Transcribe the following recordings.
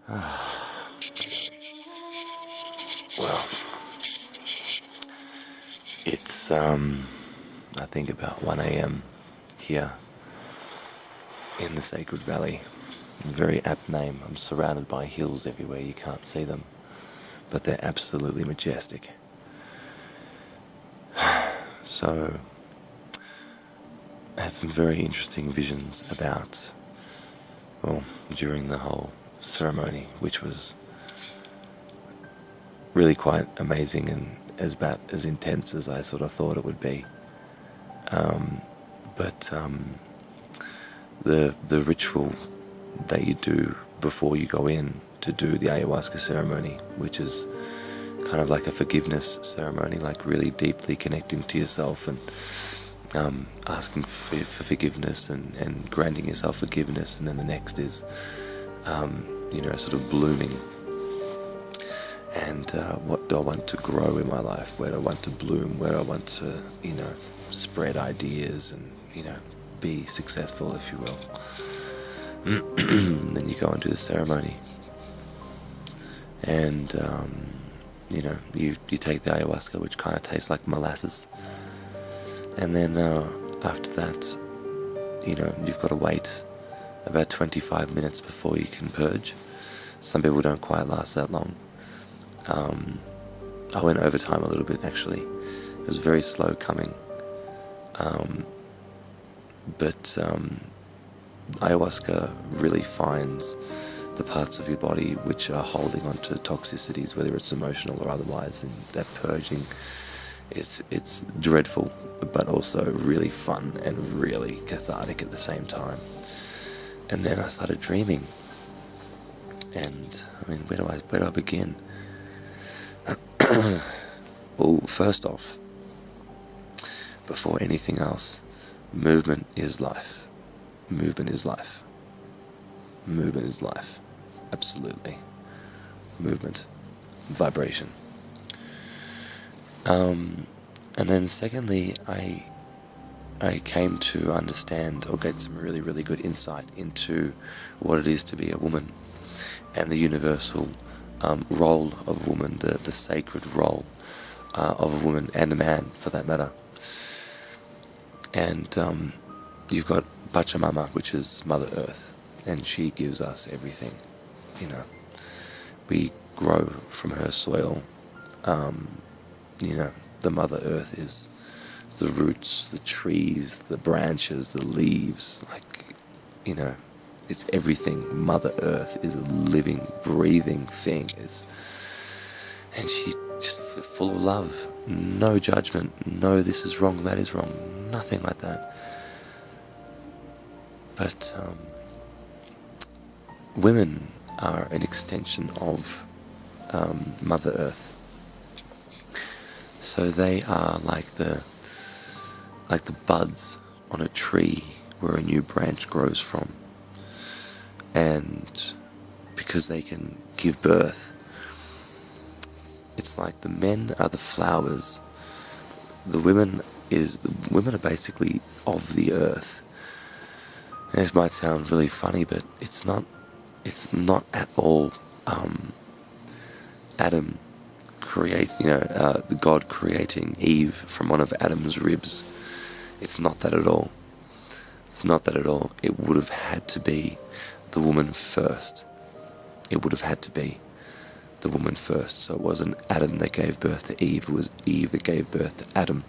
Well, it's I think about 1 a.m. here in the Sacred Valley. Very apt name. I'm surrounded by hills everywhere. You can't see them, but they're absolutely majestic. So, I had some very interesting visions about, well, during the whole ceremony, which was really quite amazing and about as intense as I sort of thought it would be. But the ritual that you do before you go in to do the Ayahuasca ceremony, which is kind of like a forgiveness ceremony, like really deeply connecting to yourself and asking for forgiveness and granting yourself forgiveness, and then the next is sort of blooming. And what do I want to grow in my life? Where do I want to bloom? Where do I want to, spread ideas and, be successful, if you will? Then you go and do the ceremony. And, you take the ayahuasca, which kind of tastes like molasses. And then after that, you've got to wait about 25 minutes before you can purge. Some people don't quite last that long. I went overtime a little bit, actually. It was very slow coming. But ayahuasca really finds the parts of your body which are holding on to toxicities, whether it's emotional or otherwise, and that purging, it's dreadful, but also really fun and really cathartic at the same time. And then I started dreaming. And, where do I begin? Well, first off, before anything else, movement is life. Movement is life. Movement is life. Absolutely. Movement. Vibration. And then secondly, I came to understand or get some really, really good insight into what it is to be a woman and the universal role of a woman, the sacred role of a woman and a man, for that matter. And you've got Pachamama, which is Mother Earth, and she gives us everything. We grow from her soil. The Mother Earth is the roots, the trees, the branches, the leaves, it's everything. Mother Earth is a living, breathing thing. And she just full of love. No judgment. No, this is wrong, that is wrong. Nothing like that. But women are an extension of Mother Earth. So they are like the buds on a tree where a new branch grows from. And because they can give birth, it's like the men are the flowers. The women are basically of the earth. And this might sound really funny, but it's not at all Adam the God creating Eve from one of Adam's ribs. It's not that at all. It's not that at all. It would have had to be the woman first. It would have had to be the woman first. So it wasn't Adam that gave birth to Eve, it was Eve that gave birth to Adam.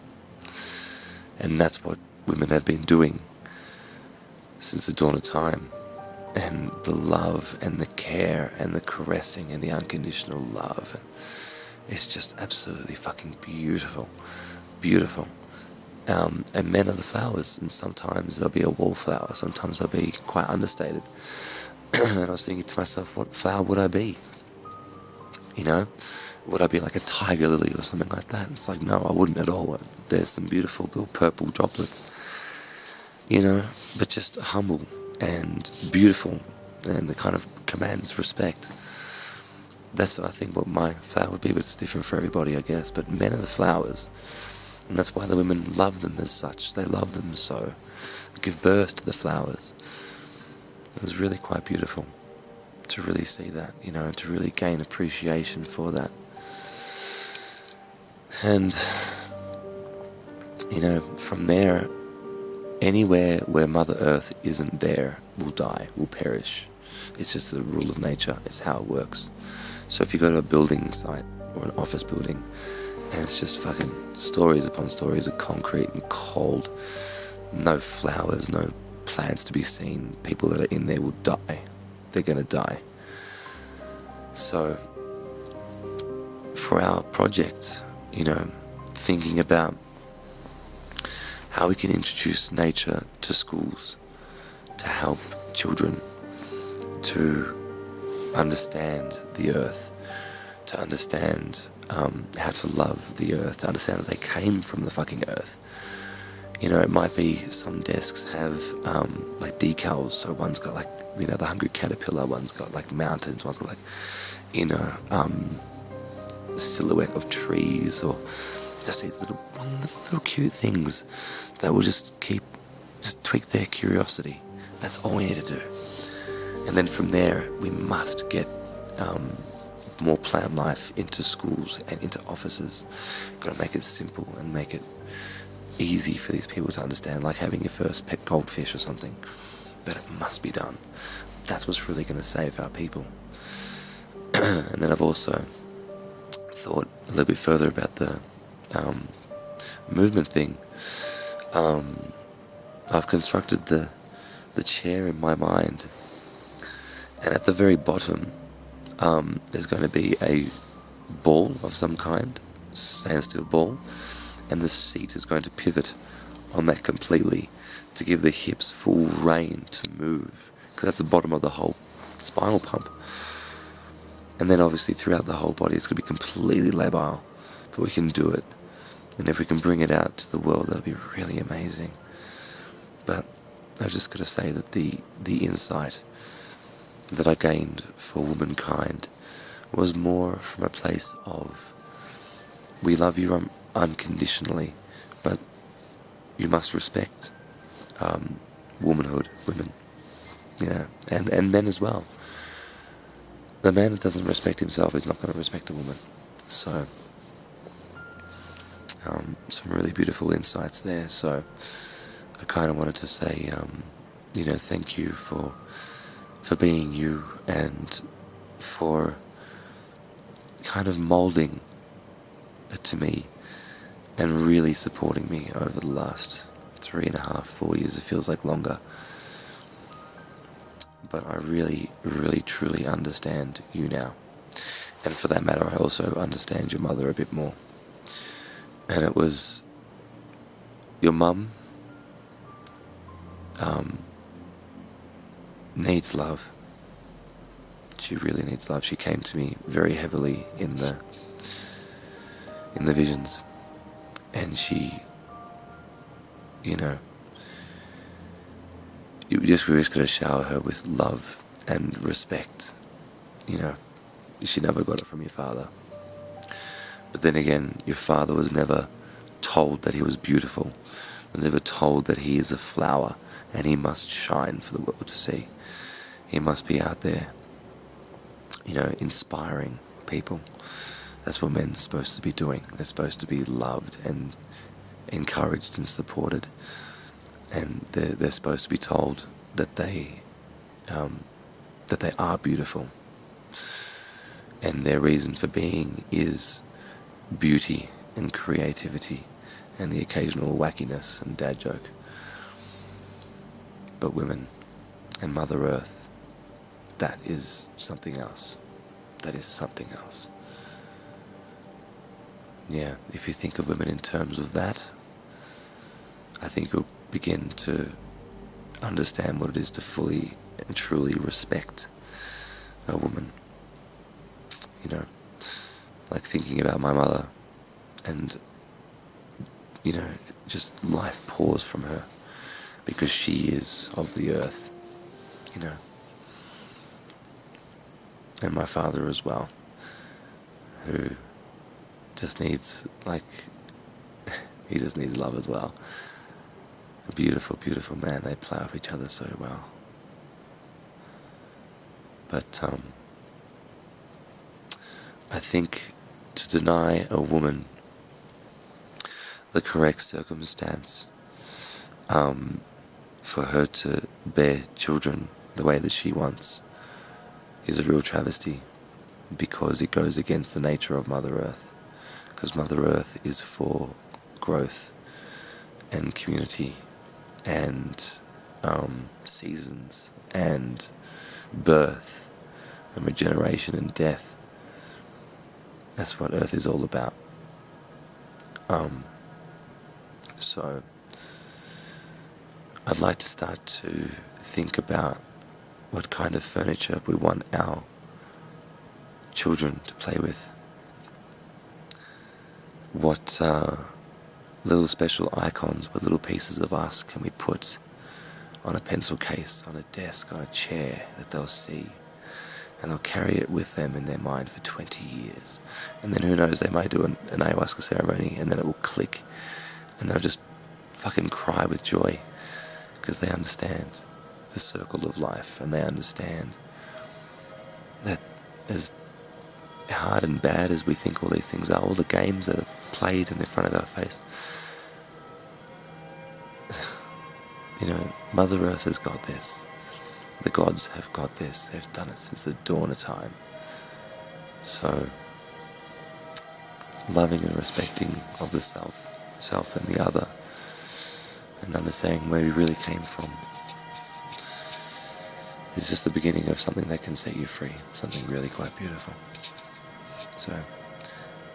And that's what women have been doing since the dawn of time. And the love and the care and the caressing and the unconditional love, it's just absolutely fucking beautiful. Beautiful. And men are the flowers, and sometimes they'll be a wallflower, sometimes they'll be quite understated. And I was thinking to myself, what flower would I be? Would I be like a tiger lily or something like that? It's like, no, I wouldn't at all. There's some beautiful little purple droplets, but just humble and beautiful, and it kind of commands respect. That's what I think what my flower would be, but it's different for everybody, I guess. But men are the flowers. And that's why the women love them as such. They love them so. They give birth to the flowers. It was really quite beautiful. to really see that, you know, to really gain appreciation for that. And, you know, from there, anywhere where Mother Earth isn't there will die, will perish. It's just the rule of nature. It's how it works. So if you go to a building site or an office building and it's just fucking stories upon stories of concrete and cold, no flowers, no plants to be seen, people that are in there will die. They're going to die. So for our project, you know, thinking about how we can introduce nature to schools to help children to understand the earth, to understand how to love the earth, to understand that they came from the fucking earth. You know, it might be some desks have like decals, so one's got like, you know, the hungry caterpillar, one's got like mountains, one's got like, you know, silhouette of trees, or just these little cute things that will just tweak their curiosity. That's all we need to do. And then from there, we must get more plant life into schools and into offices. Got to make it simple and make it easy for these people to understand, like having your first pet goldfish or something. But it must be done. That's what's really going to save our people. And then I've also thought a little bit further about the movement thing. I've constructed the chair in my mind, and at the very bottom there's going to be a ball of some kind, standstill ball, and the seat is going to pivot on that completely to give the hips full rein to move, because that's the bottom of the whole spinal pump. And then obviously throughout the whole body it's going to be completely labile, but we can do it. And if we can bring it out to the world, that'll be really amazing. But I've just got to say that the insight that I gained for womankind was more from a place of, we love you unconditionally, but you must respect womanhood, women, yeah, and men as well. The man that doesn't respect himself is not going to respect a woman. So some really beautiful insights there. So I kind of wanted to say, you know, thank you for being you, and for kind of moulding it to me and really supporting me over the last 3.5, 4 years. It feels like longer. But I really, really, truly understand you now. And for that matter, I also understand your mother a bit more. And it was your mum needs love. She really needs love. She came to me very heavily in the visions, and she, you know, we just got to shower her with love and respect. You know, she never got it from your father. But then again, your father was never told that he was beautiful, was never told that he is a flower and he must shine for the world to see. He must be out there, you know, inspiring people. That's what men are supposed to be doing. They're supposed to be loved and encouraged and supported. And they're supposed to be told that they are beautiful. And their reason for being is beauty and creativity and the occasional wackiness and dad joke. But women and Mother Earth, that is something else. That is something else. Yeah, if you think of women in terms of that, I think you'll begin to understand what it is to fully and truly respect a woman. You know, like thinking about my mother, and, you know, just life pours from her because she is of the earth, you know. And my father as well, who just needs, like, he just needs love as well. A beautiful, beautiful man. They play off each other so well. But I think to deny a woman the correct circumstance for her to bear children the way that she wants is a real travesty, because it goes against the nature of Mother Earth. Because Mother Earth is for growth and community and seasons and birth and regeneration and death. That's what Earth is all about. So I'd like to start to think about what kind of furniture we want our children to play with. What little special icons, what little pieces of us can we put on a pencil case, on a desk, on a chair that they'll see, and they'll carry it with them in their mind for 20 years. And then who knows, they might do an Ayachuasca ceremony, and then it will click, and they'll just fucking cry with joy, because they understand the circle of life, and they understand that as hard and bad as we think all these things are, all the games that are played in front of our face, you know, Mother Earth has got this. The gods have got this. They've done it since the dawn of time. So, loving and respecting of the self and the other, and understanding where we really came from, is just the beginning of something that can set you free, something really quite beautiful. So,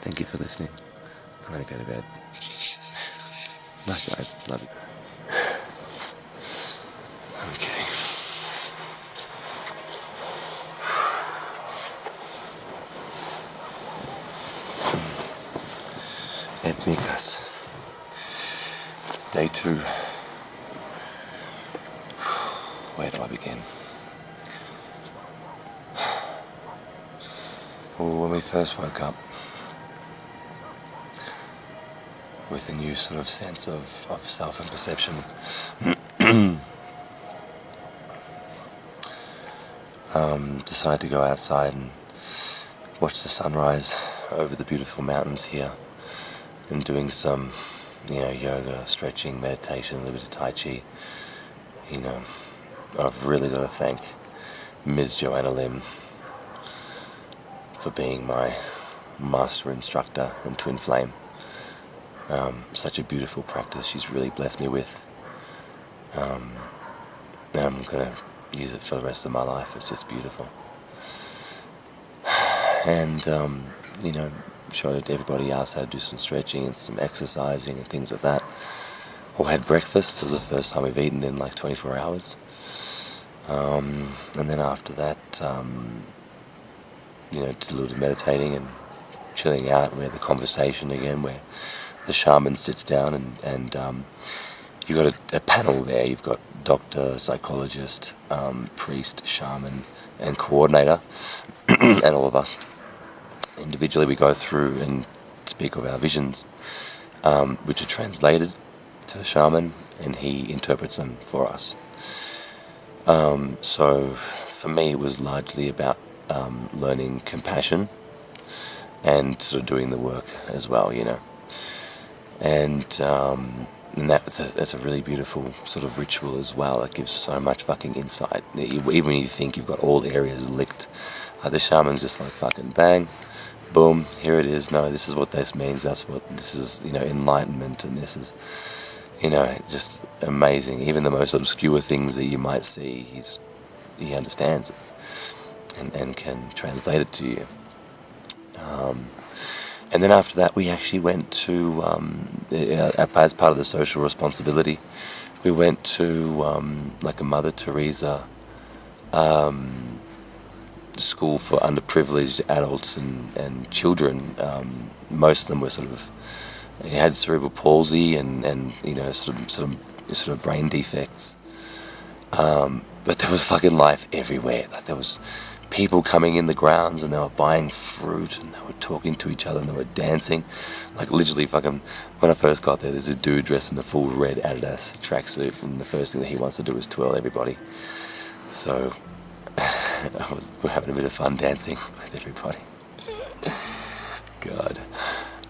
thank you for listening. I'm going to go to bed. Bye guys, love you. Okay. Etnikas. Day 2. Where do I begin? Well, when we first woke up, with a new sort of sense of self and perception, decided to go outside and watch the sunrise over the beautiful mountains here, and doing some, yoga, stretching, meditation, a little bit of Tai Chi. I've really got to thank Ms. Joanna Lim for being my master instructor and twin flame. Such a beautiful practice she's really blessed me with. I'm going to use it for the rest of my life. It's just beautiful. And, showed everybody else how to do some stretching and some exercising and things like that. Or had breakfast. It was the first time we've eaten in like 24 hours. And then after that, did a little bit of meditating and chilling out. We had the conversation again where the shaman sits down and you've got a panel there. You've got doctor, psychologist, priest, shaman, and coordinator, and all of us. Individually we go through and speak of our visions, which are translated to the shaman, and he interprets them for us. So for me it was largely about learning compassion and sort of doing the work as well, And that's a really beautiful sort of ritual as well. It gives so much fucking insight. Even when you think you've got all the areas licked, the shaman's just like fucking bang, boom, here it is. No, this is what this means. This is, enlightenment, and this is, just amazing. Even the most obscure things that you might see, he understands it and can translate it to you. And then after that, we actually went to, as part of the social responsibility, we went to like a Mother Teresa school for underprivileged adults and children. Most of them were had cerebral palsy and sort of brain defects. But there was fucking life everywhere. Like there was people coming in the grounds and they were buying fruit and they were talking to each other and they were dancing. Like literally fucking, when I first got there, there's this dude dressed in a full red Adidas tracksuit, and the first thing that he wants to do is twirl everybody. So we're having a bit of fun dancing with everybody. God.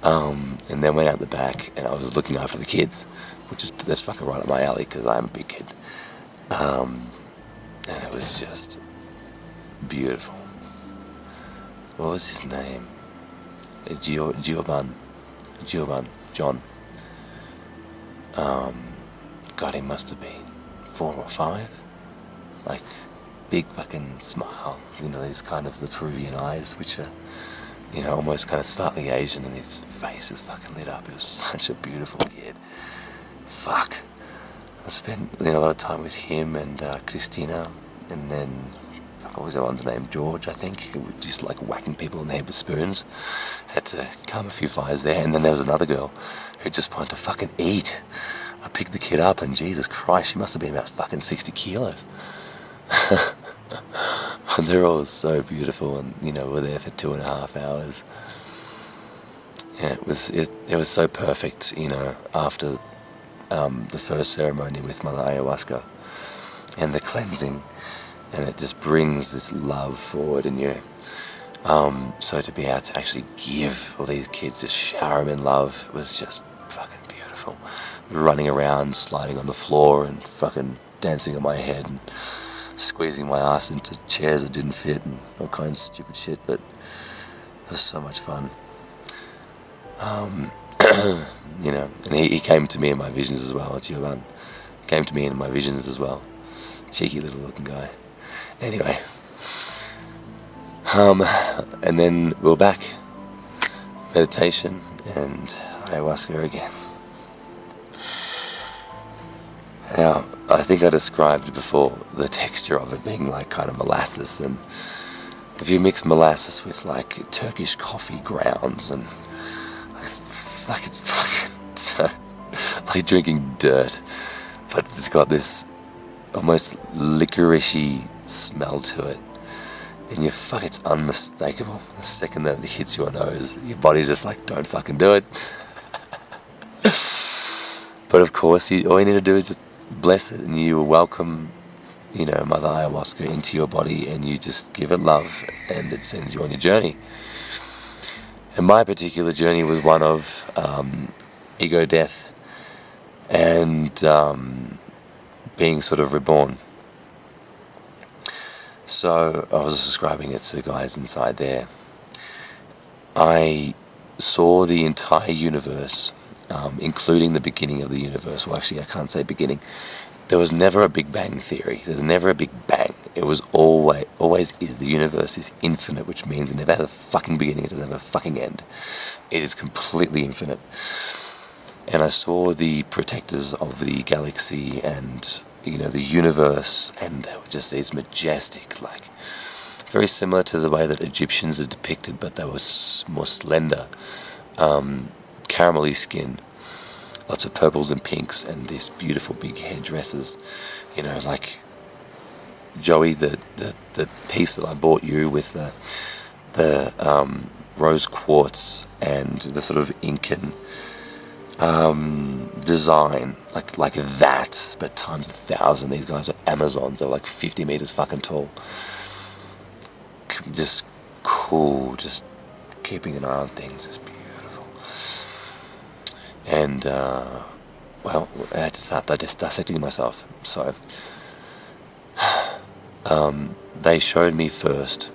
And then went out the back, and I was looking after the kids, which is that's fucking right up my alley because I'm a big kid. And it was just beautiful. What was his name? John. God, he must have been 4 or 5. Like, big fucking smile. You know, these kind of the Peruvian eyes, which are, you know, almost kind of slightly Asian, and his face is fucking lit up. He was such a beautiful kid. Fuck. I spent, you know, a lot of time with him and Christina, and then, fuck, what was that one's name? George, I think. He was just like whacking people in the head with spoons. Had to calm a few fires there. And then there was another girl who just wanted to fucking eat. I picked the kid up, and Jesus Christ, she must have been about fucking 60 kilos. And they're all so beautiful, and you know, we're there for 2.5 hours. Yeah, it was so perfect, you know, after the first ceremony with Mother Ayachuasca and the cleansing, and it just brings this love forward in you. So to be able to actually give all these kids, just shower them in love, was just fucking beautiful. Running around, sliding on the floor, and fucking dancing on my head, and squeezing my ass into chairs that didn't fit, and all kinds of stupid shit, but it was so much fun. You know, and he came to me in my visions as well. Giovanni came to me in my visions as well. Cheeky little looking guy. Anyway, and then we were back. Meditation and ayahuasca again. Now, I think I described before the texture of it being like kind of molasses, and if you mix molasses with like Turkish coffee grounds, and it's fucking like drinking dirt, but it's got this almost licoricey smell to it, and it's unmistakable. The second that it hits your nose, your body's just like, don't fucking do it. But of course, all you need to do is just bless it, and you welcome, you know, Mother Ayachuasca into your body, and you just give it love, and it sends you on your journey. And my particular journey was one of ego death and being sort of reborn. So I was describing it to the guys inside there. I saw the entire universe, including the beginning of the universe. Well, actually, I can't say beginning. There was never a Big Bang theory. There's never a Big Bang. It was always is. The universe is infinite, which means it never has a fucking beginning. It doesn't have a fucking end. It is completely infinite. And I saw the protectors of the galaxy and, you know, the universe, and they were just these majestic, like, very similar to the way that Egyptians are depicted, but they were more slender, caramelly skin, lots of purples and pinks, and these beautiful big headdresses, you know, like Joey, the piece that I bought you with the rose quartz and the sort of Incan design, like that, but times 1,000. These guys are Amazons. They're like 50 meters fucking tall. Just cool, just keeping an eye on things. It's beautiful. And well, I had to start dissecting myself. So they showed me first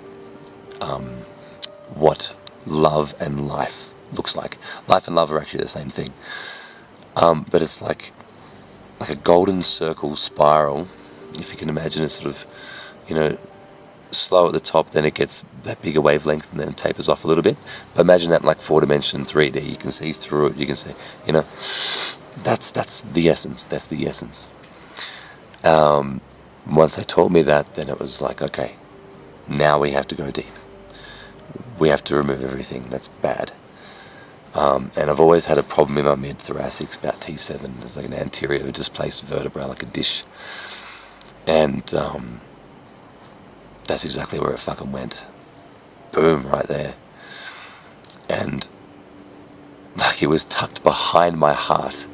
what love and life looks like. Life and love are actually the same thing, but it's like a golden circle spiral, if you can imagine it, sort of, you know, slow at the top, then it gets that bigger wavelength, and then it tapers off a little bit. But imagine that in like 4-dimension 3D. You can see through it. You can see, you know, that's the essence. That's the essence. Once they taught me that, then it was like, okay, now we have to go deep. We have to remove everything that's bad. And I've always had a problem in my mid-thoracic, about T7. It's like an anterior displaced vertebra, like a dish. And that's exactly where it fucking went. Boom, right there. And like it was tucked behind my heart.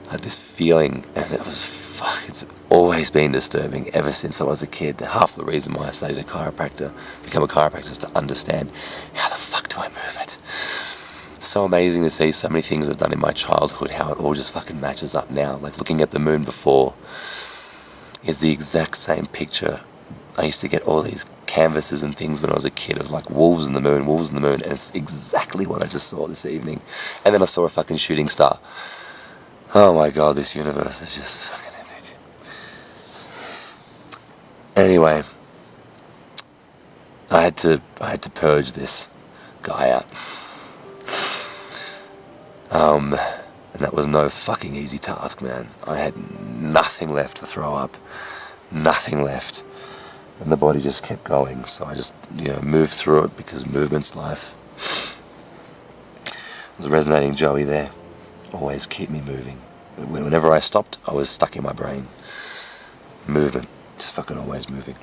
I had this feeling, and it was, fuck, it's always been disturbing ever since I was a kid. Half the reason why I studied become a chiropractor, is to understand how the fuck do I move it. It's so amazing to see so many things I've done in my childhood, how it all just fucking matches up now. Like looking at the moon before is the exact same picture. I used to get all these canvases and things when I was a kid of like wolves in the moon, and it's exactly what I just saw this evening. And then I saw a fucking shooting star. Oh my god, this universe is just fucking epic. Anyway, I had to purge this guy out. And that was no fucking easy task, man. I had nothing left to throw up. Nothing left. And the body just kept going, so I just, moved through it, because movement's life. There's a resonating Joey there. Always keep me moving. Whenever I stopped, I was stuck in my brain. Movement. Just fucking always moving.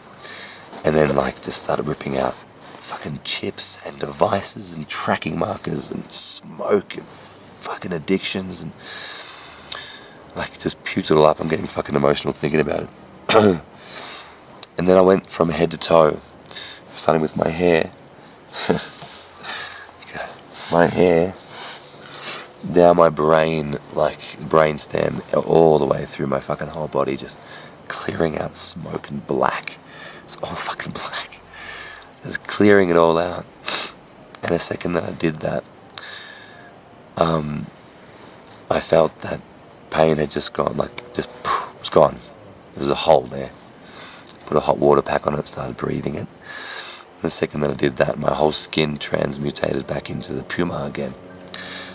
And then, just started ripping out fucking chips and devices and tracking markers and smoke and fucking addictions and, just puked it all up. I'm getting fucking emotional thinking about it. And then I went from head to toe, starting with my hair. My hair, down my brain, brainstem, all the way through my fucking whole body, just clearing out smoke and black. It's all fucking black. Just clearing it all out. And the second that I did that, I felt that pain had just gone, it was gone. There was a hole there. Put a hot water pack on it, started breathing it. And the second that I did that, my whole skin transmutated back into the puma again.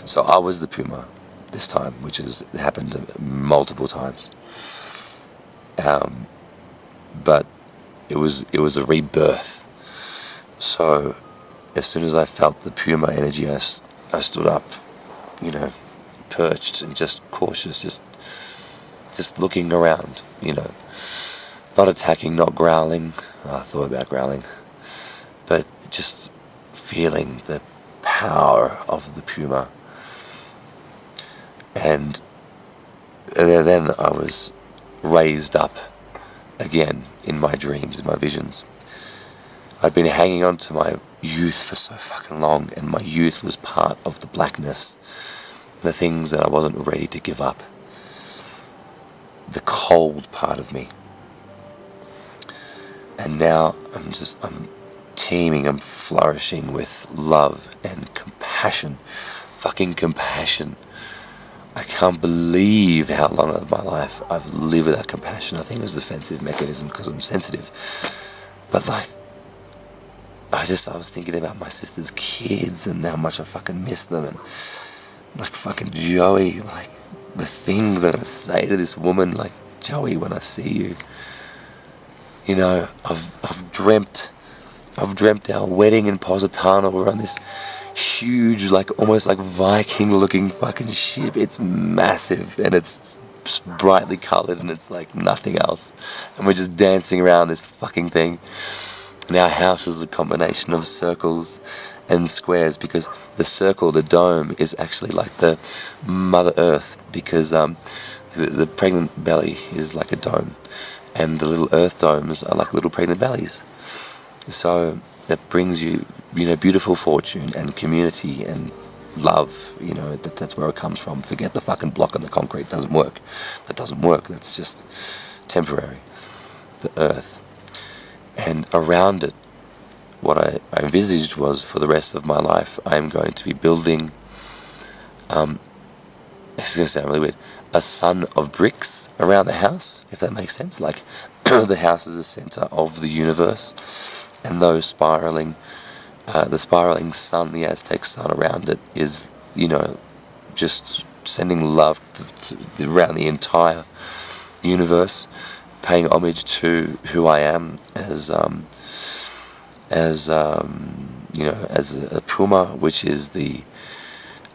So I was the puma this time, which has happened multiple times. But it was a rebirth. So as soon as I felt the puma energy, I stood up, perched and just cautious, just looking around, not attacking, not growling. I thought about growling. But just feeling the power of the puma. And then I was raised up again in my dreams, in my visions. I'd been hanging on to my youth for so fucking long, and my youth was part of the blackness, the things that I wasn't ready to give up. The cold part of me. And now I'm teeming, I'm flourishing with love and compassion. Fucking compassion. I can't believe how long of my life I've lived without compassion. I think it was a defensive mechanism because I'm sensitive. But I was thinking about my sister's kids and how much I fucking miss them, and fucking Joey, the things I'm gonna say to this woman, Joey, when I see you. I've dreamt our wedding in Positano. We're on this huge, almost Viking looking fucking ship. It's massive and it's brightly coloured and it's nothing else. And we're just dancing around this fucking thing. And our house is a combination of circles and squares, because the circle, the dome, is actually the Mother Earth, because the pregnant belly is like a dome. And the little earth domes are like little pregnant bellies. So that brings you, beautiful fortune and community and love. That's where it comes from. Forget the fucking block and the concrete. Doesn't work. That doesn't work. That's just temporary. The earth. And around it, what I envisaged was, for the rest of my life, I'm going to be building, it's going to sound really weird, a sun of bricks around the house, if that makes sense. The house is the center of the universe, and those the spiraling sun, the Aztec sun around it, is, just sending love around the entire universe, paying homage to who I am as a puma, which is the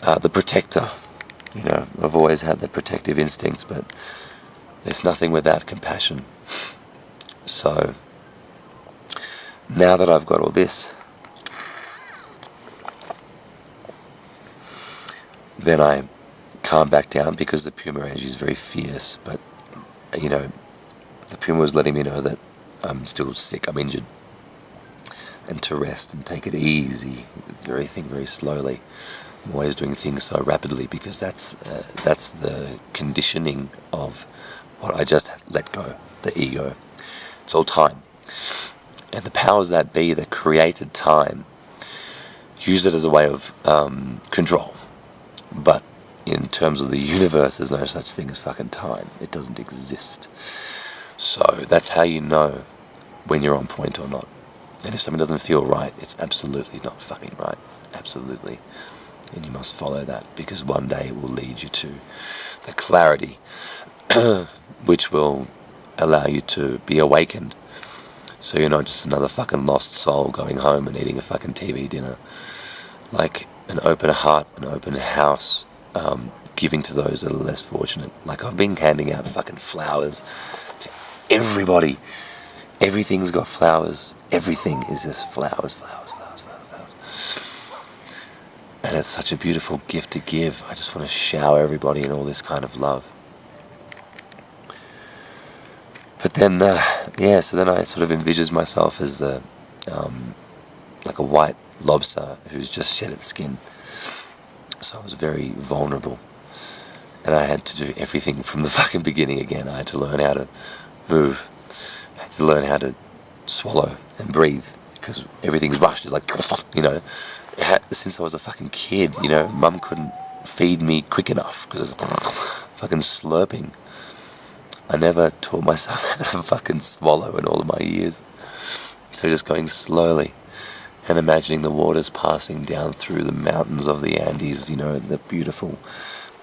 protector. I've always had the protective instincts, but there's nothing without compassion. So now that I've got all this, then I calm back down, because the puma energy is very fierce. But The puma was letting me know that I'm still sick, I'm injured, and to rest and take it easy, everything very slowly. I'm always doing things so rapidly because that's the conditioning of what I just let go, the ego. It's all time. And the powers that be that created time use it as a way of control. But in terms of the universe, there's no such thing as fucking time. It doesn't exist. So that's how you know when you're on point or not. And if something doesn't feel right, it's absolutely not fucking right. Absolutely. And you must follow that, because one day it will lead you to the clarity which will allow you to be awakened. So you're not just another fucking lost soul going home and eating a fucking TV dinner. Like an open heart, an open house, giving to those that are less fortunate. Like I've been handing out fucking flowers to everybody. Everything's got flowers. Everything is just flowers, flowers, flowers, flowers, flowers. And it's such a beautiful gift to give. I just want to shower everybody in all this kind of love. But then, so then I sort of envisaged myself as like a white lobster who's just shed its skin. So I was very vulnerable. And I had to do everything from the fucking beginning again. I had to learn how to move. I had to learn how to swallow and breathe, because everything's rushed. It's like, since I was a fucking kid, Mum couldn't feed me quick enough because I was fucking slurping. I never taught myself how to fucking swallow in all of my years. So just going slowly and imagining the waters passing down through the mountains of the Andes, the beautiful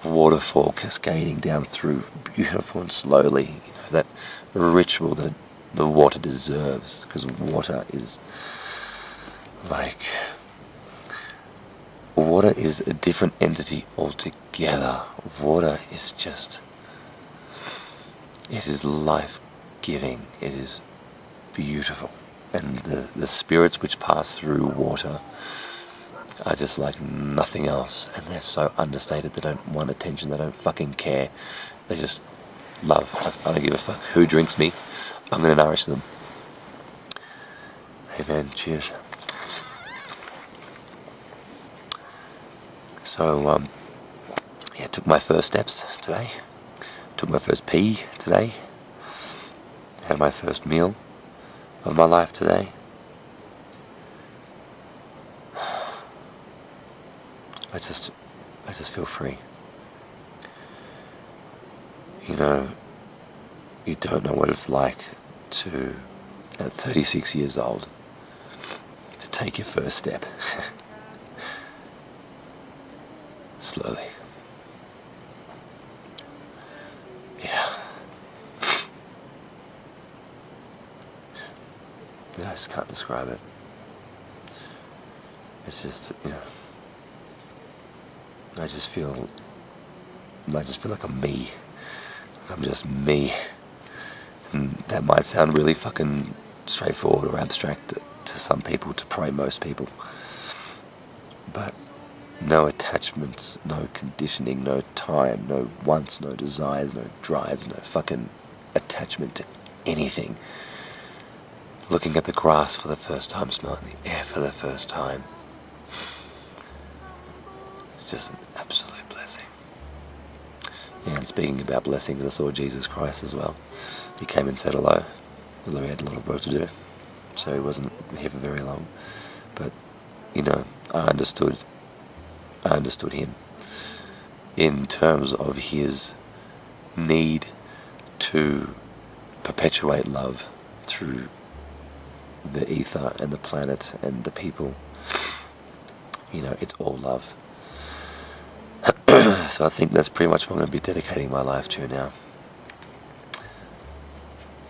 waterfall cascading down through, beautiful and slowly, that ritual that the water deserves, because water is a different entity altogether. Water is just, it is life-giving, it is beautiful, and the spirits which pass through water are just like nothing else, and they're so understated. They don't want attention, they don't fucking care, they just love. I don't give a fuck who drinks me, I'm going to nourish them. Amen. Cheers. So, took my first steps today. Took my first pee today. Had my first meal of my life today. I just feel free. You don't know what it's like to, at 36 years old, to take your first step. Slowly. Yeah. I just can't describe it. It's just, I just feel like I'm me. Like I'm just me. And that might sound really fucking straightforward or abstract to some people, to probably most people. But no attachments, no conditioning, no time, no wants, no desires, no drives, no fucking attachment to anything. Looking at the grass for the first time, smelling the air for the first time. It's just an absolute blessing. Yeah, and speaking about blessings, I saw Jesus Christ as well. He came and said hello, although he had a lot of work to do, so he wasn't here for very long. But, I understood him in terms of his need to perpetuate love through the ether and the planet and the people. It's all love. So I think that's pretty much what I'm going to be dedicating my life to now.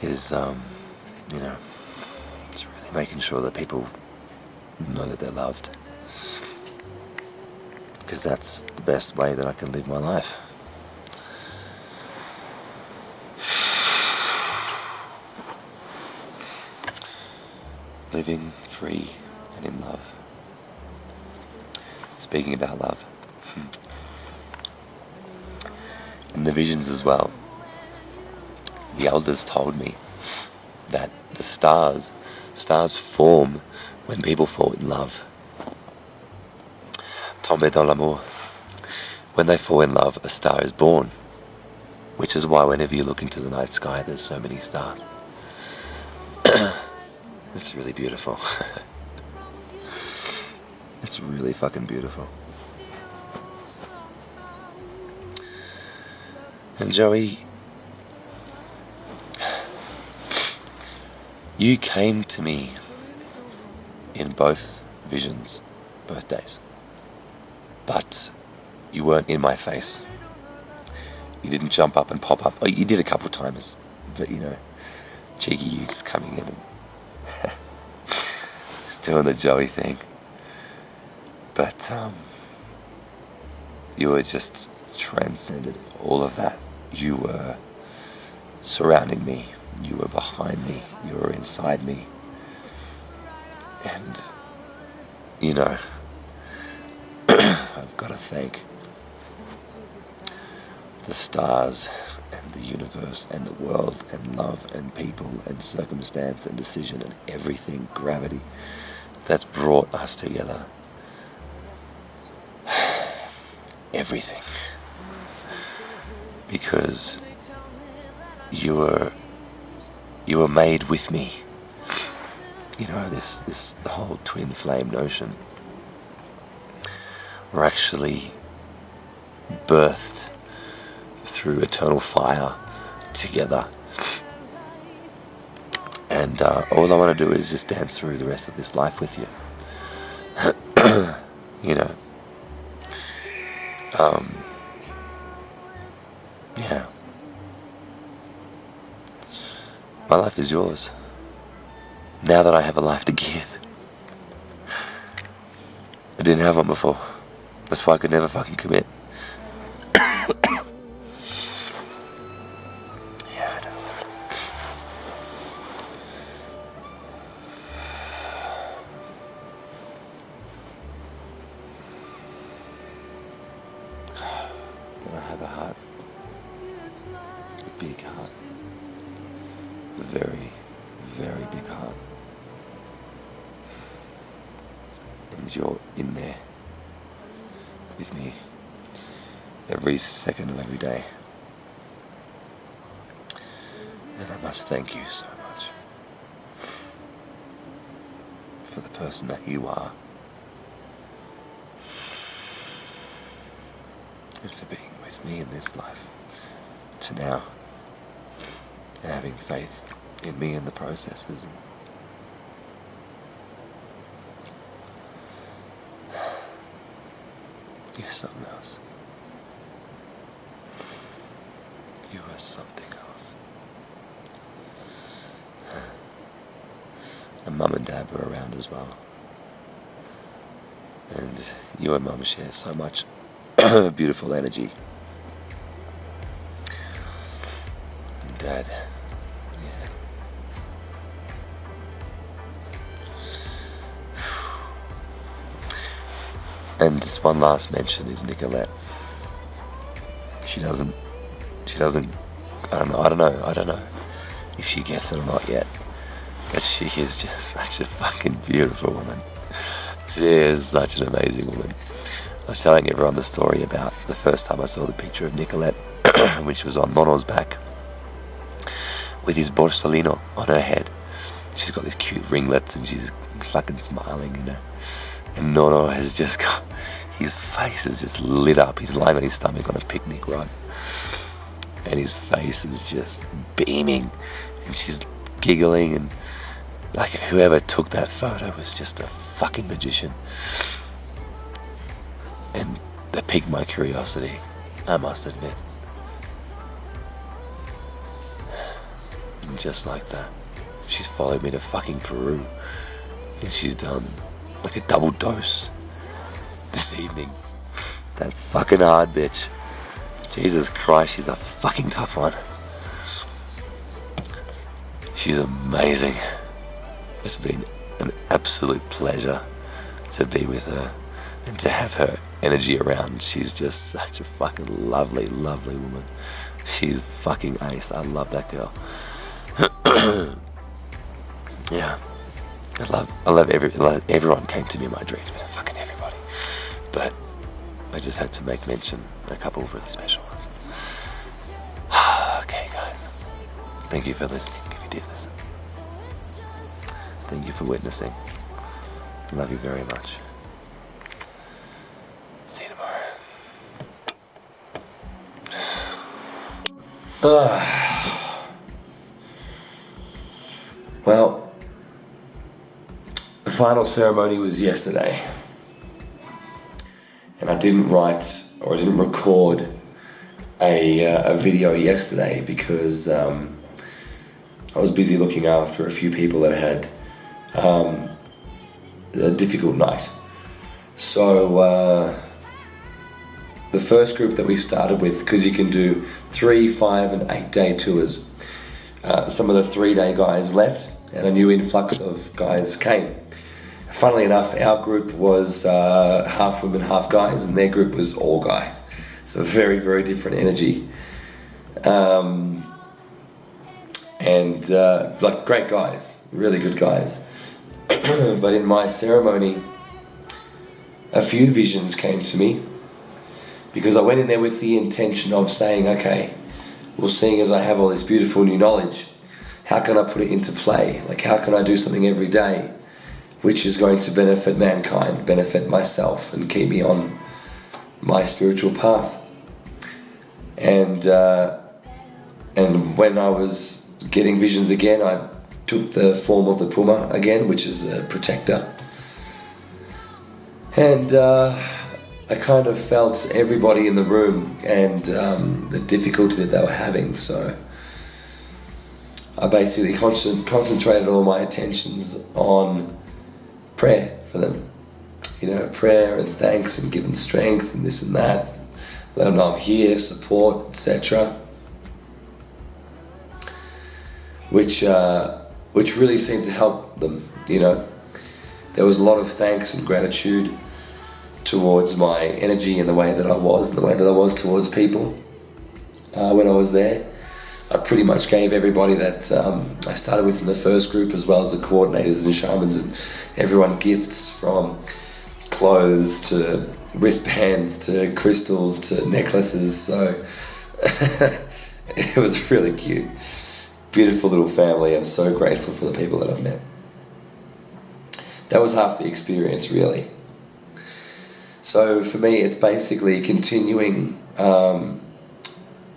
Is, it's really making sure that people know that they're loved. Because that's the best way that I can live my life. Living free and in love. Speaking about love. And the visions as well. The elders told me that the stars form when people fall in love. Tomber dans l'amour. When they fall in love, a star is born, which is why whenever you look into the night sky, there's so many stars. It's really beautiful. It's really fucking beautiful. And Joey, you came to me in both visions, both days. But you weren't in my face. You didn't jump up and pop up. Oh, you did a couple times, but cheeky you just coming in and just doing the Joey thing. But you were just transcended all of that. You were surrounding me. You were behind me. You were inside me. And I've got to thank the stars and the universe and the world and love and people and circumstance and decision and everything, gravity, that's brought us together. Everything. Because you were made with me. The whole twin flame notion. We're actually birthed through eternal fire together. And all I want to do is just dance through the rest of this life with you. Yeah. My life is yours. Now that I have a life to give. I didn't have one before. That's why I could never fucking commit. Yeah, I know. But I have a heart. A big heart. A very, very big heart. And you're in there with me every second of every day. And I must thank you so much for the person that you are, and for being with me in this life to now, and having faith in me and the processes. You're something else. You are something else. And Mum and Dad were around as well. And you and Mum share so much beautiful energy. And Dad, yeah. And just one last mention is Nicolette. She doesn't, I don't know if she gets it or not yet, but she is just such a fucking beautiful woman. She is such an amazing woman. I was telling everyone the story about the first time I saw the picture of Nicolette, when she was on Nono's back, with his borsalino on her head. She's got these cute ringlets and she's fucking smiling, And Nono has just got, his face is just lit up. He's lying on his stomach on a picnic rug. And his face is just beaming. And she's giggling. And like whoever took that photo was just a fucking magician. And that piqued my curiosity, I must admit. And just like that, she's followed me to fucking Peru. And she's done like a double dose this evening. That fucking hard bitch. Jesus Christ, she's a fucking tough one. She's amazing. It's been an absolute pleasure to be with her and to have her energy around. She's just such a fucking lovely, lovely woman. She's fucking ace. I love that girl. Yeah, everyone came to me in my dreams, man, fucking everybody. But I just had to make mention a couple of really special ones. Okay, guys. Thank you for listening, if you did listen. Thank you for witnessing. Love you very much. See you tomorrow. Well, the final ceremony was yesterday. And I didn't record a video yesterday because I was busy looking after a few people that had a difficult night. So the first group that we started with, because you can do 3, 5 and 8 day tours, some of the 3-day guys left and a new influx of guys came. Funnily enough, our group was half women, half guys, and their group was all guys. So very, very different energy. Like great guys, really good guys. But in my ceremony, a few visions came to me because I went in there with the intention of saying, okay, well, seeing as I have all this beautiful new knowledge, how can I put it into play? Like, how can I do something every day which is going to benefit mankind, benefit myself, and keep me on my spiritual path? And when I was getting visions again, I took the form of the puma again, which is a protector. And I kind of felt everybody in the room and the difficulty that they were having. So I basically concentrated all my attentions on prayer for them. You know, prayer and thanks and giving strength and this and that. Let them know I'm here, support, etc. Which really seemed to help them, you know. There was a lot of thanks and gratitude towards my energy and the way that I was, and the way that I was towards people when I was there. I pretty much gave everybody that I started with in the first group, as well as the coordinators and shamans and everyone, gifts from clothes to wristbands to crystals to necklaces. So it was really cute. Beautiful little family. I'm so grateful for the people that I've met. That was half the experience, really. So for me, it's basically continuing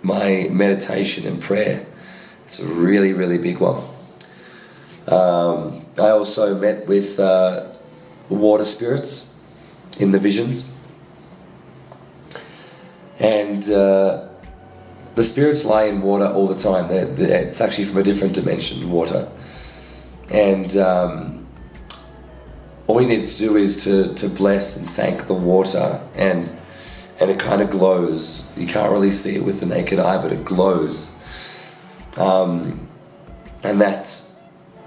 my meditation and prayer. It's a really, really big one. I also met with water spirits in the visions. And the spirits lie in water all the time. It's actually from a different dimension, water. And all you need to do is to bless and thank the water, and it kind of glows. You can't really see it with the naked eye, but it glows. And that's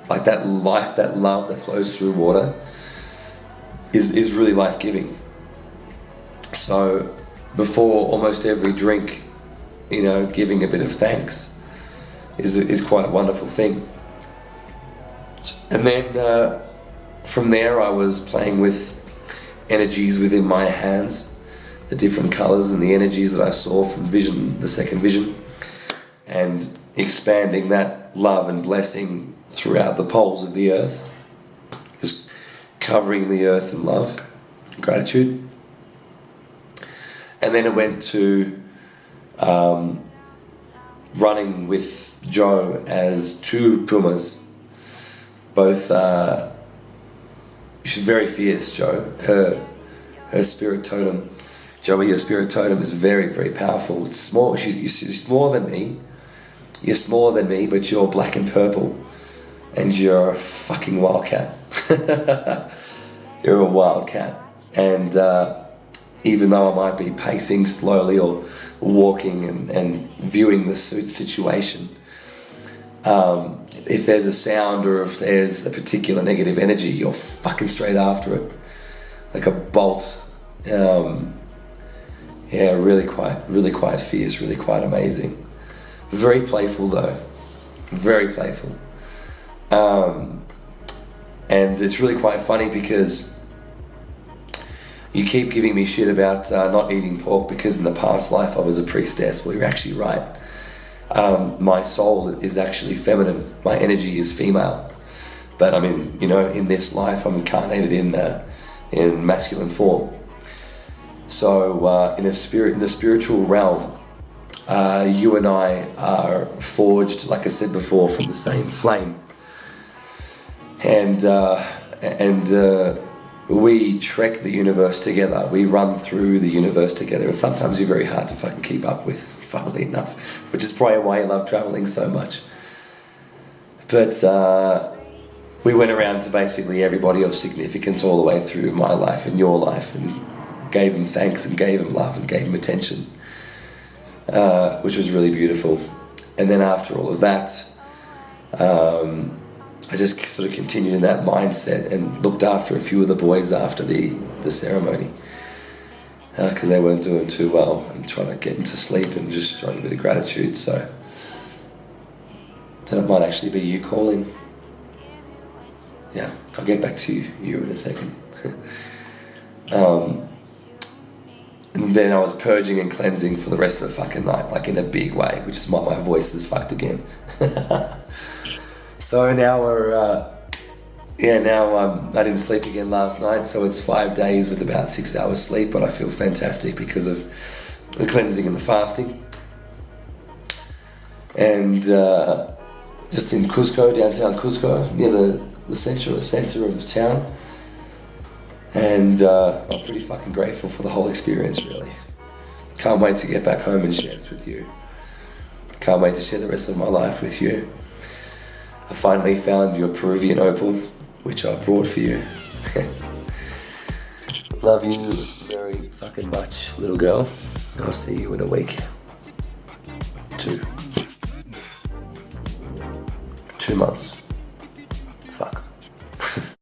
like that life, that love that flows through water is really life-giving. So before almost every drink, you know, giving a bit of thanks is quite a wonderful thing. And then from there I was playing with energies within my hands, the different colors and the energies that I saw from vision, the second vision, and expanding that love and blessing throughout the poles of the earth, just covering the earth in love, gratitude. And then it went to running with Joe as 2 pumas, both. She's very fierce, Joe. Her spirit totem, Joey, your spirit totem is very, very powerful. It's small. She's smaller than me. You're smaller than me, but you're black and purple, and you're a fucking wildcat. You're a wildcat, and even though I might be pacing slowly or walking and viewing the situation, if there's a sound or if there's a particular negative energy, you're fucking straight after it, like a bolt. Yeah, really quite fierce, really quite amazing. Very playful though, very playful. And it's really quite funny because you keep giving me shit about not eating pork because in the past life I was a priestess. Well, you're actually right. My soul is actually feminine. My energy is female. But I mean, you know, in this life I'm incarnated in masculine form. So in the spiritual realm, you and I are forged, like I said before, from the same flame. And we trek the universe together. We run through the universe together. And sometimes you're very hard to fucking keep up with, funnily enough, which is probably why I love traveling so much. But we went around to basically everybody of significance all the way through my life and your life, and gave them thanks and gave them love and gave them attention, which was really beautiful. And then after all of that, I just sort of continued in that mindset and looked after a few of the boys after the ceremony, because they weren't doing too well, and trying to get into sleep and just showing a bit of gratitude. So that might actually be you calling. Yeah, I'll get back to you in a second. And then I was purging and cleansing for the rest of the fucking night, like in a big way, which is why my voice is fucked again. So now I didn't sleep again last night, so it's 5 days with about 6 hours sleep, but I feel fantastic because of the cleansing and the fasting. And just in Cusco, downtown Cusco, near the center of town. And I'm pretty fucking grateful for the whole experience, really. Can't wait to get back home and share this with you. Can't wait to share the rest of my life with you. I finally found your Peruvian opal, which I've brought for you. Love you very fucking much, little girl. I'll see you in a week. 2 months.